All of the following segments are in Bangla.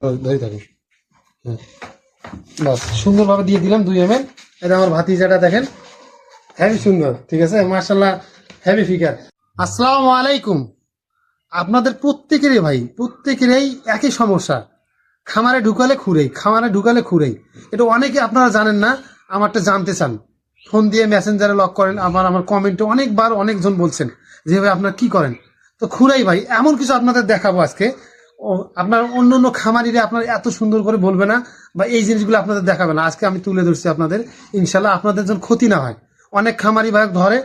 ধরে থাকুন। হ্যাঁ, বাস সুন্দরভাবে দিয়ে দিলাম 2 ml। এটা আমার ভাতিজাটা দেখেন, হেভি সুন্দর, ঠিক আছে, মাশাআল্লাহ, হেভি ফিগার। আসসালামু আলাইকুম। আপনাদের প্রত্যেকেরই ভাই, প্রত্যেকেরই একই সমস্যা, খামারে ঢুকালে খুঁড়েই। এটা অনেকে আপনারা জানেন না, আমারটা জানতে চান, ফোন দিয়ে মেসেঞ্জারে লক করেন, আমার কমেন্টে অনেকবার অনেকজন বলছেন যে ভাই আপনারা কি করেন। তো খুঁড়াই ভাই, এমন কিছু আপনাদের দেখাবো আজকে। আপনার অন্য অন্য খামারিরা আপনার এত সুন্দর করে বলবে না, বা এই জিনিসগুলো আপনাদের দেখাবে না। আজকে আমি তুলে ধরছি আপনাদের, ইনশাল্লাহ আপনাদের যেন ক্ষতি না হয়। অনেক খামারি ভাই ধরে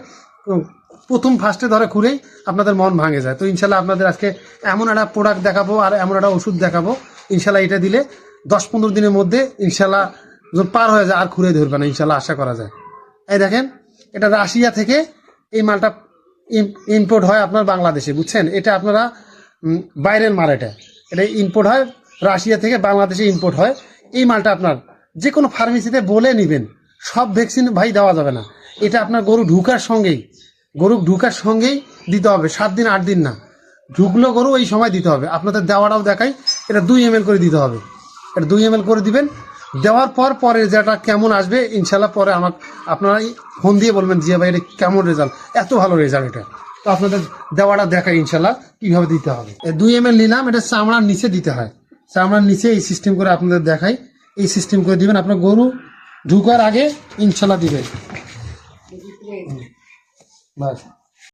প্রথম ফার্স্টে ধরে খুঁড়েই আপনাদের মন ভাঙে যায়। তো ইনশাল্লাহ আপনাদের আজকে এমন একটা প্রোডাক্ট দেখাবো আর এমন একটা ওষুধ দেখাবো, ইনশাল্লাহ এটা দিলে 10-15 দিনের মধ্যে ইনশাল্লাহ যখন পার হয়ে যায় আর খুঁড়ে ধরবে না, ইনশাল্লাহ আশা করা যায়। এই দেখেন, এটা রাশিয়া থেকে এই মালটা ইম্পোর্ট হয় আপনার বাংলাদেশে, বুঝছেন। এটা আপনারা বাইরের মাল, এটা ইম্পোর্ট হয় রাশিয়া থেকে, বাংলাদেশে ইম্পোর্ট হয়। এই মালটা আপনার যে কোনো ফার্মেসিতে বলে নেবেন, সব ভ্যাকসিন ভাই দেওয়া যাবে না। এটা আপনার গরু ঢুকার সঙ্গেই দিতে হবে, 7 দিন 8 দিন না, ঢুকলো গরু এই সময় দিতে হবে। আপনাদের দেওয়াটাও দেখাই, এটা 2 ml করে দিতে হবে। এটা 2 ml করে দিবেন। দেওয়ার পরে যেটা কেমন আসবে ইনশাল্লাহ পরে আপনারা ফোন দিয়ে বলবেন যে ভাই এটা কেমন রেজাল্ট, এত ভালো রেজাল্ট এটা। তো আপনাদের দেওয়াটা দেখাই ইনশাল্লাহ কিভাবে দিতে হবে। 2 ml নিলাম, এটা চামড়ার নিচে দিতে হয়, চামড়ার নিচে এই সিস্টেম করে আপনাদের দেখাই। এই সিস্টেম করে দিবেন, আপনার গরু ঢুকার আগে ইনশাল্লাহ দিবেন, বাস।